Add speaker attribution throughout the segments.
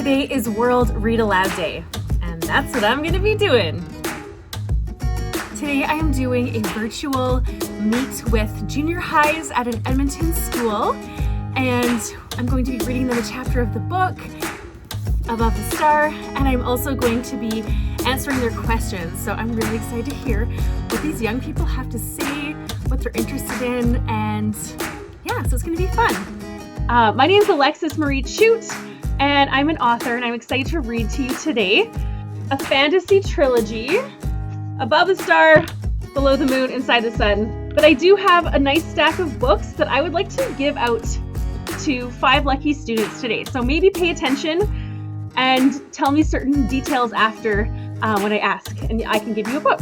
Speaker 1: Today is World Read Aloud Day, and that's what I'm going to be doing. Today I am doing a virtual meet with junior highs at an Edmonton school, and I'm going to be reading them a chapter of the book, Above the Star, and I'm also going to be answering their questions. So I'm really excited to hear what these young people have to say, what they're interested in, and yeah, so it's going to be fun. My name is Alexis Marie Chute, and I'm an author, and I'm excited to read to you today a fantasy trilogy, Above the Star, Below the Moon, Inside the Sun. But I do have a nice stack of books that I would like to give out to 5 lucky students today. So maybe pay attention and tell me certain details after when I ask, and I can give you a book.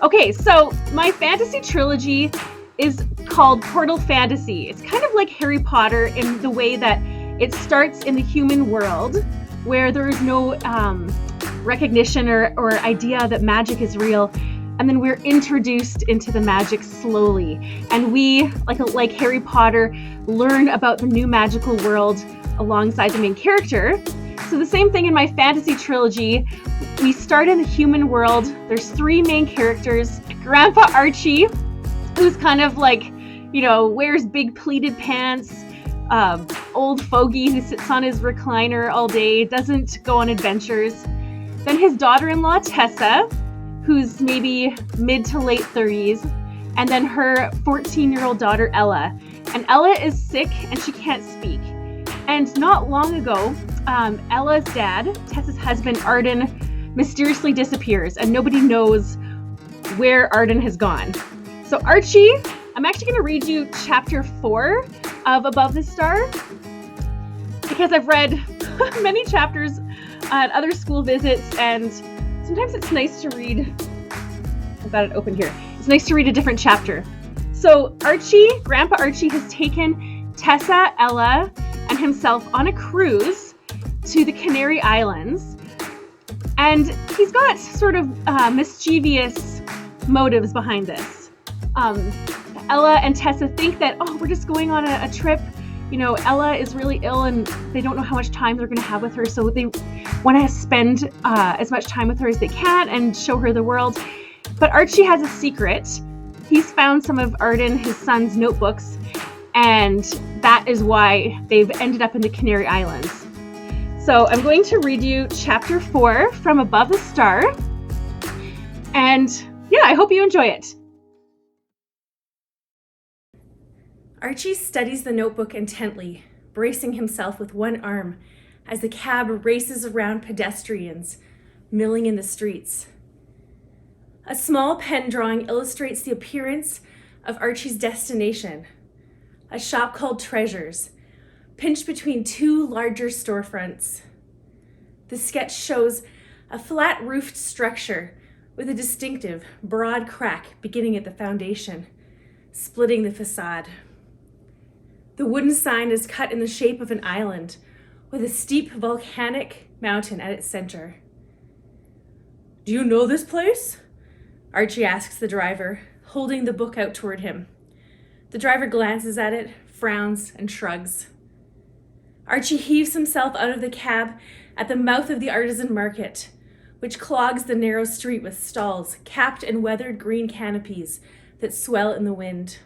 Speaker 1: Okay, so my fantasy trilogy is called Portal Fantasy. It's kind of like Harry Potter in the way that it starts in the human world where there is no recognition or idea that magic is real, and then we're introduced into the magic slowly, and we, like Harry Potter, learn about the new magical world alongside the main character. So the same thing in my fantasy trilogy. We start in the human world. There's 3 main characters. Grandpa Archie, who's kind of like, wears big pleated pants, old fogey who sits on his recliner all day, doesn't go on adventures. Then his daughter-in-law, Tessa, who's maybe mid to late 30s, and then her 14-year-old daughter, Ella. And Ella is sick and she can't speak. And not long ago, Ella's dad, Tessa's husband, Arden, mysteriously disappears, and nobody knows where Arden has gone. So Archie, I'm actually going to read you chapter 4 of Above the Star, because I've read many chapters at other school visits, and sometimes it's nice to read. I've got it open here. It's nice to read a different chapter. So Grandpa Archie has taken Tessa, Ella, and himself on a cruise to the Canary Islands, and he's got sort of mischievous motives behind this. Ella and Tessa think that, we're just going on a trip. Ella is really ill and they don't know how much time they're going to have with her, so they want to spend as much time with her as they can and show her the world. But Archie has a secret. He's found some of Arden, his son's, notebooks, and that is why they've ended up in the Canary Islands. So I'm going to read you chapter 4 from Above the Star, and yeah, I hope you enjoy it. Archie studies the notebook intently, bracing himself with one arm as the cab races around pedestrians, milling in the streets. A small pen drawing illustrates the appearance of Archie's destination, a shop called Treasures, pinched between 2 larger storefronts. The sketch shows a flat-roofed structure with a distinctive, broad crack beginning at the foundation, splitting the facade. The wooden sign is cut in the shape of an island, with a steep volcanic mountain at its center. "Do you know this place?" Archie asks the driver, holding the book out toward him. The driver glances at it, frowns, and shrugs. Archie heaves himself out of the cab at the mouth of the artisan market, which clogs the narrow street with stalls capped in weathered green canopies that swell in the wind.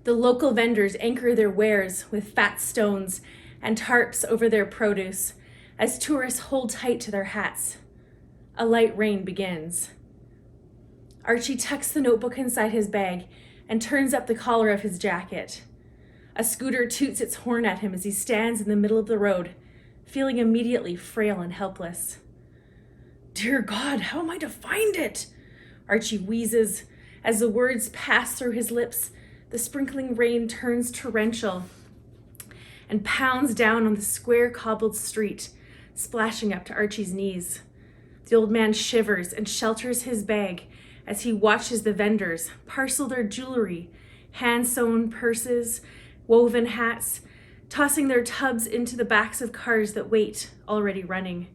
Speaker 1: The local vendors anchor their wares with fat stones and tarps over their produce as tourists hold tight to their hats. A light rain begins. Archie tucks the notebook inside his bag and turns up the collar of his jacket. A scooter toots its horn at him as he stands in the middle of the road, feeling immediately frail and helpless. "Dear God, how am I to find it?" Archie wheezes. As the words pass through his lips, the sprinkling rain turns torrential and pounds down on the square cobbled street, splashing up to Archie's knees. The old man shivers and shelters his bag as he watches the vendors parcel their jewelry, hand-sewn purses, woven hats, tossing their tubs into the backs of cars that wait, already running.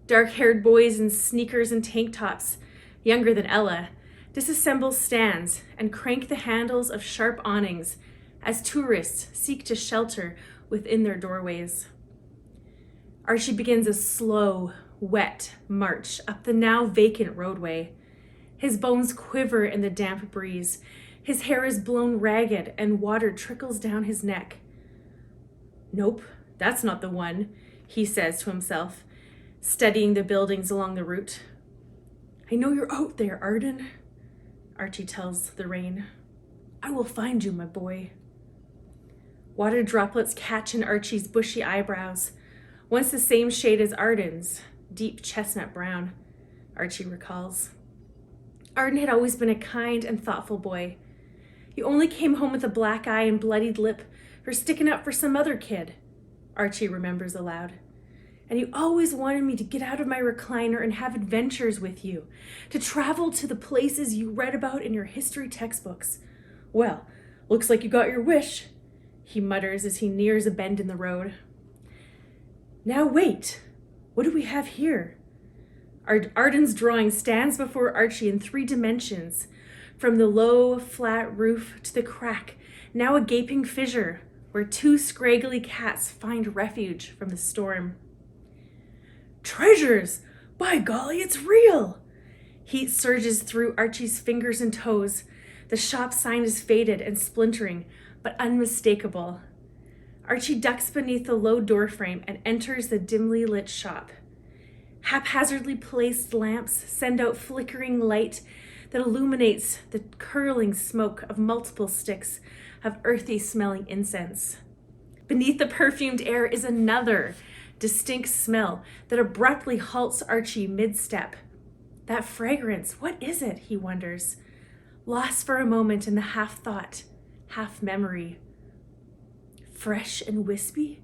Speaker 1: Dark-haired boys in sneakers and tank tops, younger than Ella, disassemble stands and crank the handles of sharp awnings as tourists seek to shelter within their doorways. Archie begins a slow, wet march up the now vacant roadway. His bones quiver in the damp breeze. His hair is blown ragged and water trickles down his neck. "Nope, that's not the one," he says to himself, studying the buildings along the route. "I know you're out there, Arden," Archie tells the rain. "I will find you, my boy." Water droplets catch in Archie's bushy eyebrows, once the same shade as Arden's, deep chestnut brown, Archie recalls. Arden had always been a kind and thoughtful boy. He only came home with a black eye and bloodied lip for sticking up for some other kid, Archie remembers aloud. "And you always wanted me to get out of my recliner and have adventures with you, to travel to the places you read about in your history textbooks. Well, looks like you got your wish," he mutters as he nears a bend in the road. "Now wait, what do we have here?" Arden's drawing stands before Archie in 3 dimensions, from the low, flat roof to the crack, now a gaping fissure, where 2 scraggly cats find refuge from the storm. "Treasures! By golly, it's real!" Heat surges through Archie's fingers and toes. The shop sign is faded and splintering, but unmistakable. Archie ducks beneath the low doorframe and enters the dimly lit shop. Haphazardly placed lamps send out flickering light that illuminates the curling smoke of multiple sticks of earthy-smelling incense. Beneath the perfumed air is another distinct smell that abruptly halts Archie mid-step. That fragrance, what is it, he wonders, lost for a moment in the half-thought, half-memory. Fresh and wispy,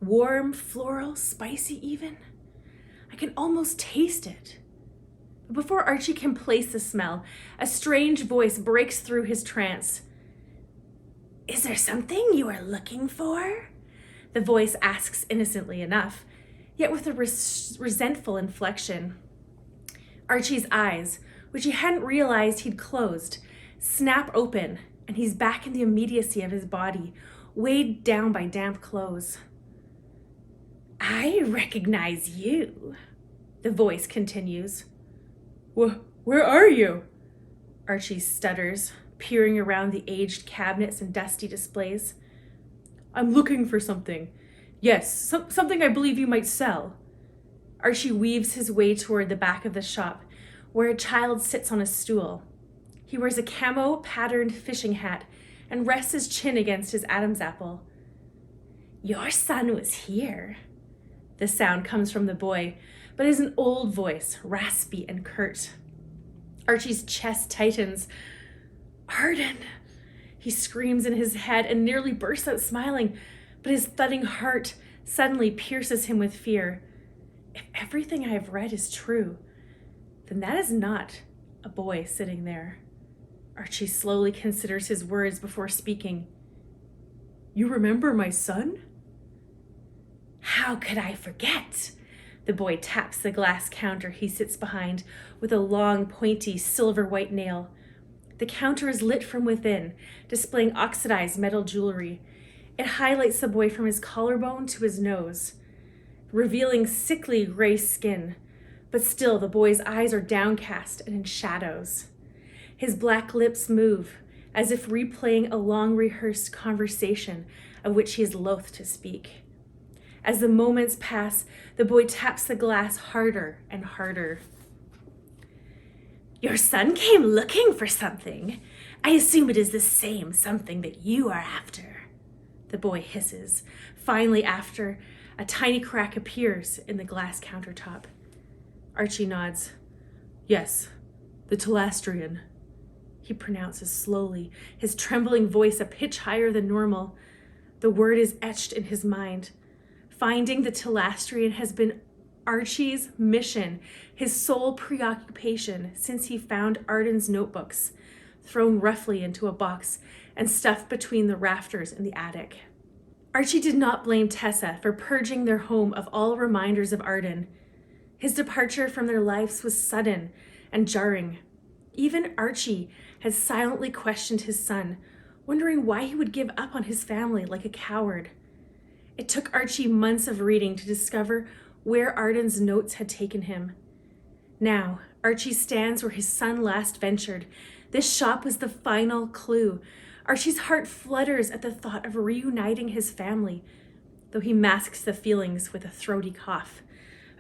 Speaker 1: warm, floral, spicy even. I can almost taste it. But before Archie can place the smell, a strange voice breaks through his trance. "Is there something you are looking for?" the voice asks innocently enough, yet with a resentful inflection. Archie's eyes, which he hadn't realized he'd closed, snap open, and he's back in the immediacy of his body, weighed down by damp clothes. "I recognize you," the voice continues. Where are you?" Archie stutters, peering around the aged cabinets and dusty displays. "I'm looking for something. Yes, something I believe you might sell." Archie weaves his way toward the back of the shop, where a child sits on a stool. He wears a camo-patterned fishing hat and rests his chin against his Adam's apple. "Your son was here." The sound comes from the boy, but is an old voice, raspy and curt. Archie's chest tightens. "Arden!" He screams in his head and nearly bursts out smiling, but his thudding heart suddenly pierces him with fear. If everything I have read is true, then that is not a boy sitting there. Archie slowly considers his words before speaking. "You remember my son?" "How could I forget?" The boy taps the glass counter he sits behind with a long, pointy, silver-white nail. The counter is lit from within, displaying oxidized metal jewelry. It highlights the boy from his collarbone to his nose, revealing sickly gray skin, but still the boy's eyes are downcast and in shadows. His black lips move, as if replaying a long-rehearsed conversation of which he is loath to speak. As the moments pass, the boy taps the glass harder and harder. "Your son came looking for something. I assume it is the same something that you are after," the boy hisses. Finally, after a tiny crack appears in the glass countertop. Archie nods. "Yes, the Telestrian," he pronounces slowly, his trembling voice a pitch higher than normal. The word is etched in his mind. Finding the Telestrian has been Archie's mission, his sole preoccupation since he found Arden's notebooks, thrown roughly into a box and stuffed between the rafters in the attic. Archie did not blame Tessa for purging their home of all reminders of Arden. His departure from their lives was sudden and jarring. Even Archie had silently questioned his son, wondering why he would give up on his family like a coward. It took Archie months of reading to discover where Arden's notes had taken him. Now, Archie stands where his son last ventured. This shop was the final clue. Archie's heart flutters at the thought of reuniting his family, though he masks the feelings with a throaty cough.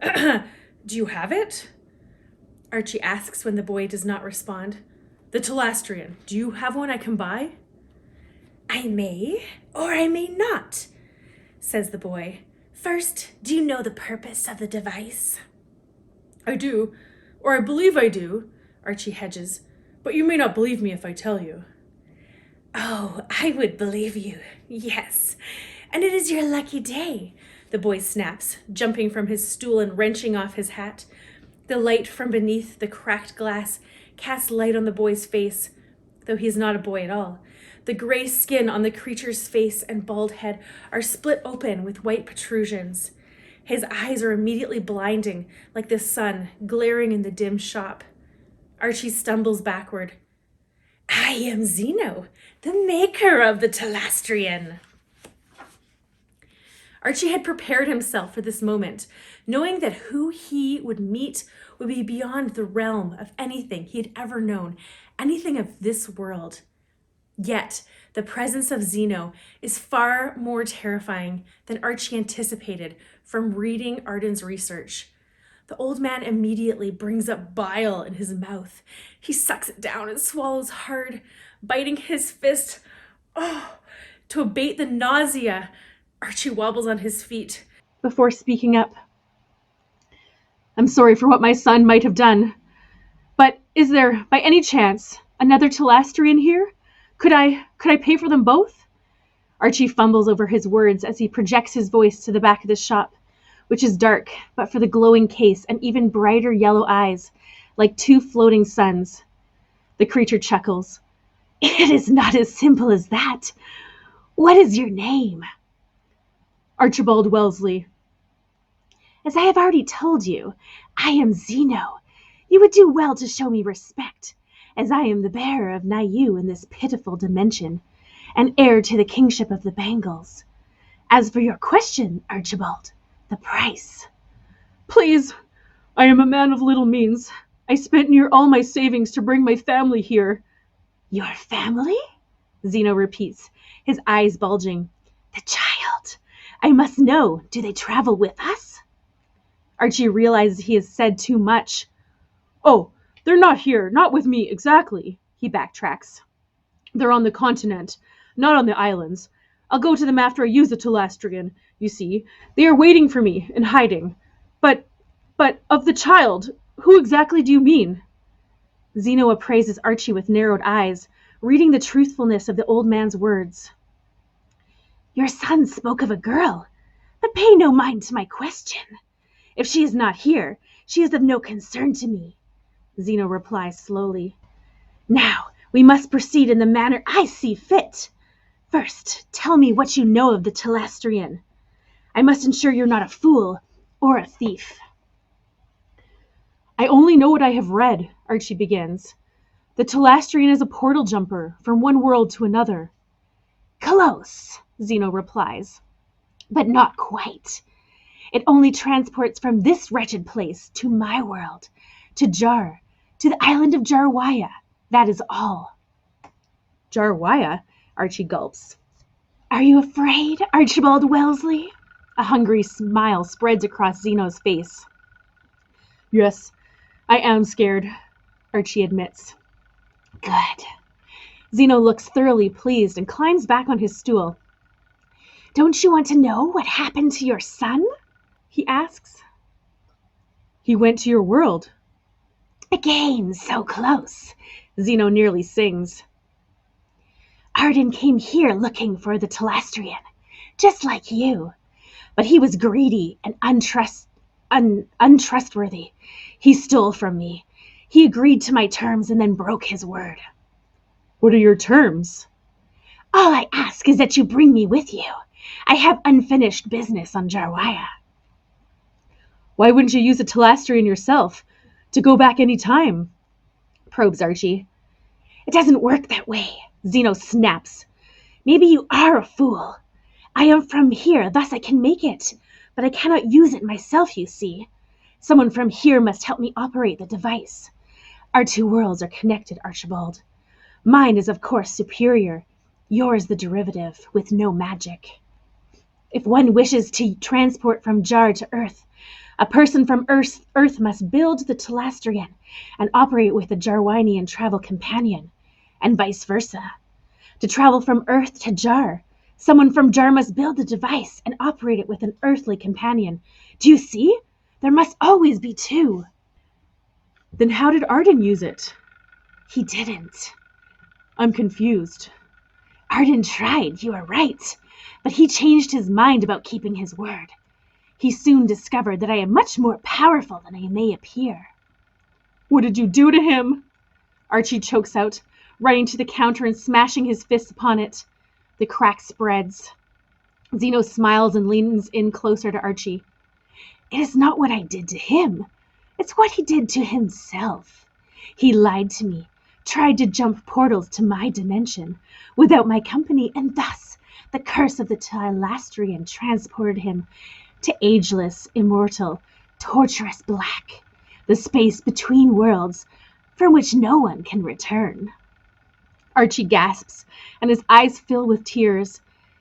Speaker 1: Do you have it? Archie asks when the boy does not respond. The Talastrian, do you have one I can buy? I may, or I may not, says the boy. First, do you know the purpose of the device? I do, or I believe I do, Archie hedges, but you may not believe me if I tell you. Oh, I would believe you, yes, and it is your lucky day, the boy snaps, jumping from his stool and wrenching off his hat. The light from beneath the cracked glass casts light on the boy's face, though he is not a boy at all. The gray skin on the creature's face and bald head are split open with white protrusions. His eyes are immediately blinding, like the sun glaring in the dim shop. Archie stumbles backward. I am Zeno, the maker of the Talastrian. Archie had prepared himself for this moment, knowing that who he would meet would be beyond the realm of anything he had ever known, anything of this world. Yet, the presence of Zeno is far more terrifying than Archie anticipated from reading Arden's research. The old man immediately brings up bile in his mouth. He sucks it down and swallows hard, biting his fist. To abate the nausea, Archie wobbles on his feet before speaking up. I'm sorry for what my son might have done, but is there, by any chance, another Talastrian here? Could I pay for them both? Archie fumbles over his words as he projects his voice to the back of the shop, which is dark, but for the glowing case and even brighter yellow eyes, like two floating suns. The creature chuckles. It is not as simple as that. What is your name? Archibald Wellesley. As I have already told you, I am Zeno. You would do well to show me respect, as I am the bearer of Nayu in this pitiful dimension, and heir to the kingship of the Bangles. As for your question, Archibald, the price. Please, I am a man of little means. I spent near all my savings to bring my family here. Your family? Zeno repeats, his eyes bulging. The child. I must know, do they travel with us? Archie realizes he has said too much. Oh, they're not here, not with me exactly, he backtracks. They're on the continent, not on the islands. I'll go to them after I use the Talastrian, you see. They are waiting for me, in hiding. But of the child, who exactly do you mean? Zeno appraises Archie with narrowed eyes, reading the truthfulness of the old man's words. Your son spoke of a girl, but pay no mind to my question. If she is not here, she is of no concern to me, Zeno replies slowly. Now, we must proceed in the manner I see fit. First, tell me what you know of the Talastrian. I must ensure you're not a fool or a thief. I only know what I have read, Archie begins. The Talastrian is a portal jumper from one world to another. Close, Zeno replies, but not quite. It only transports from this wretched place to my world, to Jar, to the island of Jarwaya. That is all. Jarwaya? Archie gulps. Are you afraid, Archibald Wellesley? A hungry smile spreads across Zeno's face. Yes, I am scared, Archie admits. Good. Zeno looks thoroughly pleased and climbs back on his stool. Don't you want to know what happened to your son? He asks. He went to your world. Again, so close, Zeno nearly sings. Arden came here looking for the Talastrian, just like you. But he was greedy and untrustworthy. He stole from me. He agreed to my terms and then broke his word. What are your terms? All I ask is that you bring me with you. I have unfinished business on Jarwaya. Why wouldn't you use a Talastrian yourself, to go back any time? Probes Archie. It doesn't work that way, Zeno snaps. Maybe you are a fool. I am from here, thus I can make it, but I cannot use it myself, you see. Someone from here must help me operate the device. Our two worlds are connected, Archibald. Mine is, of course, superior. Yours the derivative, with no magic. If one wishes to transport from Jar to Earth, a person from Earth must build the Telestrian and operate with the Jarwinian travel companion, and vice versa. To travel from Earth to Jar, someone from Jar must build the device and operate it with an earthly companion. Do you see? There must always be two.
Speaker 2: Then how did Arden use it?
Speaker 1: He didn't.
Speaker 2: I'm confused.
Speaker 1: Arden tried, you are right, but he changed his mind about keeping his word. He soon discovered that I am much more powerful than I may appear.
Speaker 2: What did you do to him? Archie chokes out, running to the counter and smashing his fist upon it. The crack spreads.
Speaker 1: Zeno smiles and leans in closer to Archie. It is not what I did to him. It's what he did to himself. He lied to me, tried to jump portals to my dimension without my company, and thus the curse of the Telestrian transported him to ageless, immortal, torturous black, the space between worlds from which no one can return.
Speaker 2: Archie gasps, and his eyes fill with tears.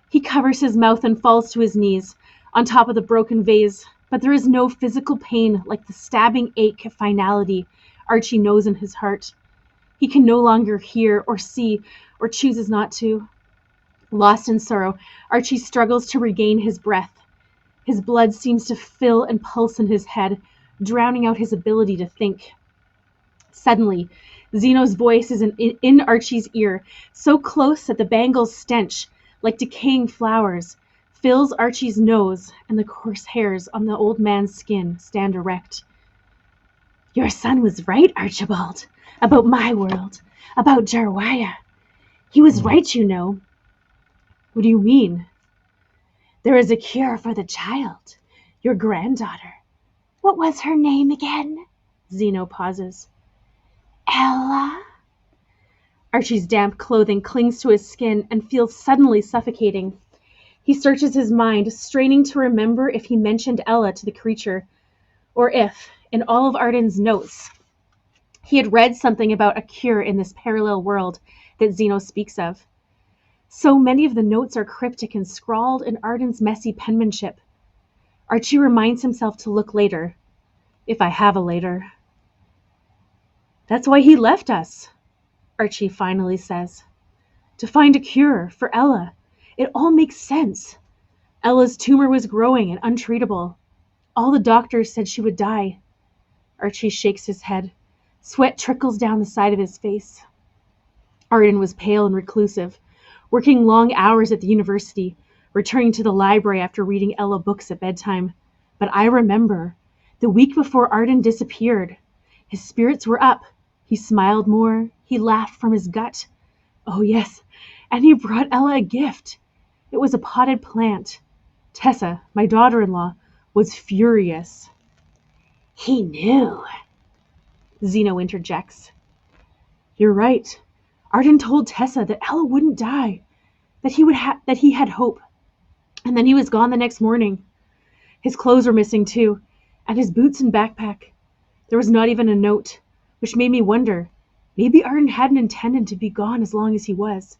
Speaker 2: He covers his mouth and falls to his knees on top of the broken vase, but there is no physical pain like the stabbing ache of finality Archie knows in his heart. He can no longer hear or see, or chooses not to. Lost in sorrow, Archie struggles to regain his breath. His blood seems to fill and pulse in his head, drowning out his ability to think. Suddenly, Zeno's voice is in Archie's ear, so close that the bangle's stench, like decaying flowers, fills Archie's nose, and the coarse hairs on the old man's skin stand erect. Your son was right, Archibald, about my world, about Jarwaya. He was right, you know. What do you mean?
Speaker 1: There is a cure for the child, your granddaughter. What was her name again? Zeno pauses. Ella?
Speaker 2: Archie's damp clothing clings to his skin and feels suddenly suffocating. He searches his mind, straining to remember if he mentioned Ella to the creature, or if, in all of Arden's notes, he had read something about a cure in this parallel world that Zeno speaks of. So many of the notes are cryptic and scrawled in Arden's messy penmanship. Archie reminds himself to look later, if I have a later. That's why he left us, Archie finally says. To find a cure for Ella. It all makes sense. Ella's tumor was growing and untreatable. All the doctors said she would die. Archie shakes his head. Sweat trickles down the side of his face. Arden was pale and reclusive, working long hours at the university, returning to the library after reading Ella books at bedtime. But I remember, the week before Arden disappeared, his spirits were up. He smiled more. He laughed from his gut. Oh yes, and he brought Ella a gift. It was a potted plant. Tessa, my daughter-in-law, was furious.
Speaker 1: He knew,
Speaker 2: Zeno interjects. You're right. Arden told Tessa that Ella wouldn't die, that he had hope. And then he was gone the next morning. His clothes were missing too, and his boots and backpack. There was not even a note, which made me wonder, maybe Arden hadn't intended to be gone as long as he was.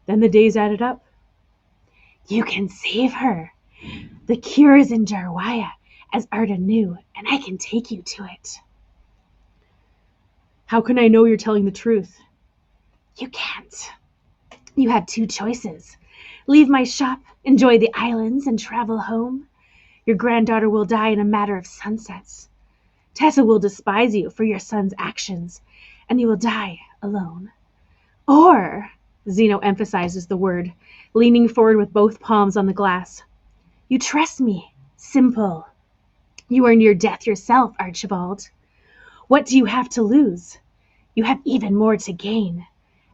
Speaker 2: Then the days added up.
Speaker 1: You can save her. The cure is in Jarwaya, as Arden knew, and I can take you to it.
Speaker 2: How can I know you're telling the truth?
Speaker 1: You can't. You have two choices. Leave my shop, enjoy the islands, and travel home. Your granddaughter will die in a matter of sunsets. Tessa will despise you for your son's actions, and you will die alone. Or, Zeno emphasizes the word, leaning forward with both palms on the glass. You trust me. Simple. You are near death yourself, Archibald. What do you have to lose? You have even more to gain.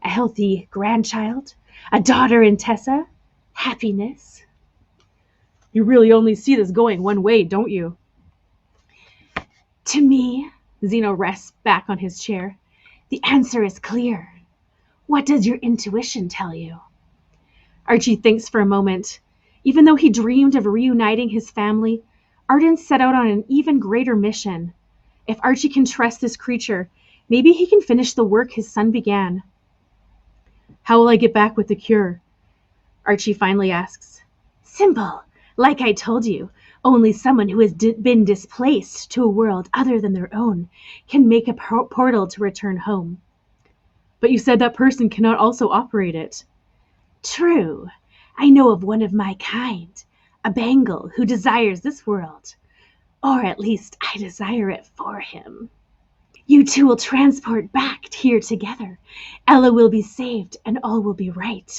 Speaker 1: A healthy grandchild, a daughter in Tessa, happiness.
Speaker 2: You really only see this going one way, don't you?
Speaker 1: To me, Zeno rests back on his chair, the answer is clear. What does your intuition tell you?
Speaker 2: Archie thinks for a moment. Even though he dreamed of reuniting his family, Arden set out on an even greater mission. If Archie can trust this creature, maybe he can finish the work his son began. "How will I get back with the cure?" Archie finally asks. "Simple. Like I told you, only someone who has been displaced to a world other than their own can make a portal to return home." "But you said that person cannot also operate it." "True. I know of one of my kind, a Bengal who desires this world. Or at least I desire it for him. You two will transport back here together. Ella will be saved and all will be right."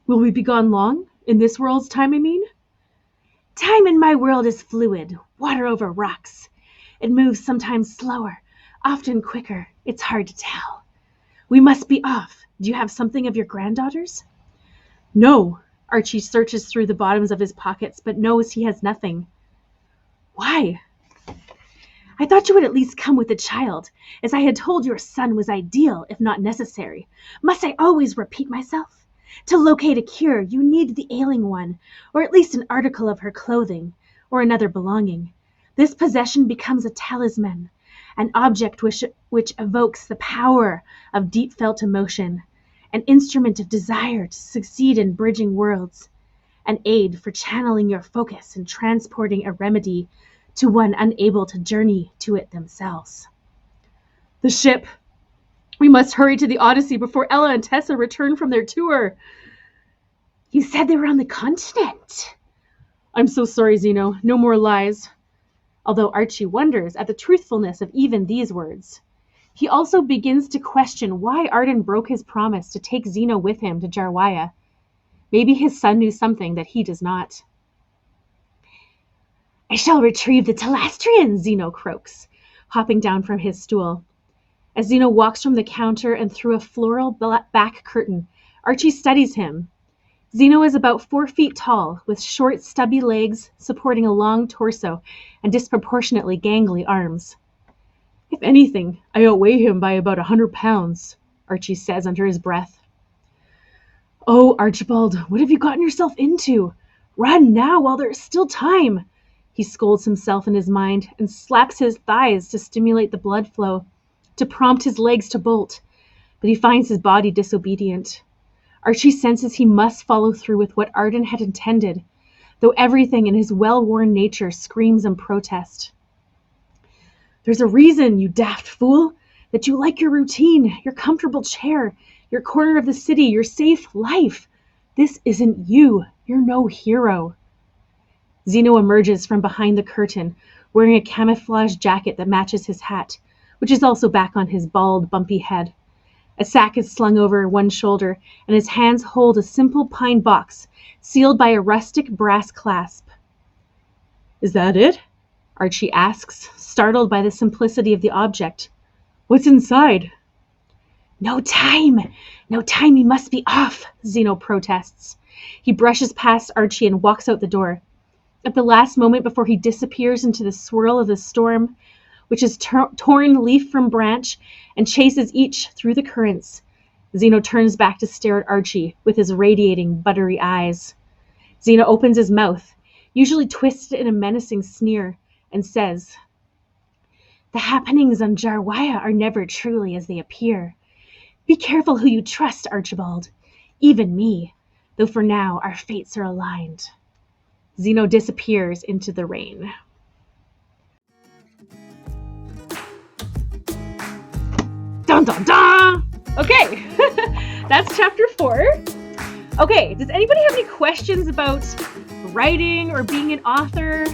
Speaker 2: "Will we be gone long? In this world's time, I mean?" "Time in my world is fluid, water over rocks. It moves sometimes slower, often quicker. It's hard to tell. We must be off. Do you have something of your granddaughter's?" "No." Archie searches through the bottoms of his pockets, but knows he has nothing. "Why?" "I thought you would at least come with the child, as I had told your son was ideal, if not necessary. Must I always repeat myself? To locate a cure, you need the ailing one, or at least an article of her clothing, or another belonging. This possession becomes a talisman, an object which evokes the power of deep-felt emotion, an instrument of desire to succeed in bridging worlds, an aid for channeling your focus and transporting a remedy to one unable to journey to it themselves." "The ship! We must hurry to the Odyssey before Ella and Tessa return from their tour." "You said they were on the continent." "I'm so sorry, Zeno. No more lies." Although Archie wonders at the truthfulness of even these words. He also begins to question why Arden broke his promise to take Zeno with him to Jarwaya. Maybe his son knew something that he does not. "I shall retrieve the Talastrian," Zeno croaks, hopping down from his stool. As Zeno walks from the counter and through a floral back curtain, Archie studies him. Zeno is about 4 feet tall, with short, stubby legs supporting a long torso and disproportionately gangly arms. "If anything, I outweigh him by about 100 pounds, Archie says under his breath. "Oh, Archibald, what have you gotten yourself into? Run now while there is still time." He scolds himself in his mind and slaps his thighs to stimulate the blood flow, to prompt his legs to bolt, but he finds his body disobedient. Archie senses he must follow through with what Arden had intended, though everything in his well-worn nature screams in protest. "There's a reason, you daft fool, that you like your routine, your comfortable chair, your corner of the city, your safe life. This isn't you. You're no hero." Zeno emerges from behind the curtain, wearing a camouflage jacket that matches his hat, which is also back on his bald, bumpy head. A sack is slung over one shoulder, and his hands hold a simple pine box, sealed by a rustic brass clasp. "Is that it?" Archie asks, startled by the simplicity of the object. "What's inside?" No time, we must be off," Zeno protests. He brushes past Archie and walks out the door. At the last moment before he disappears into the swirl of the storm, which is torn leaf from branch and chases each through the currents, Zeno turns back to stare at Archie with his radiating, buttery eyes. Zeno opens his mouth, usually twisted in a menacing sneer, and says, "The happenings on Jarwaya are never truly as they appear. Be careful who you trust, Archibald. Even me, though for now our fates are aligned." Zeno disappears into the rain. Dun dun dun! Okay, that's chapter 4. Okay, does anybody have any questions about writing or being an author?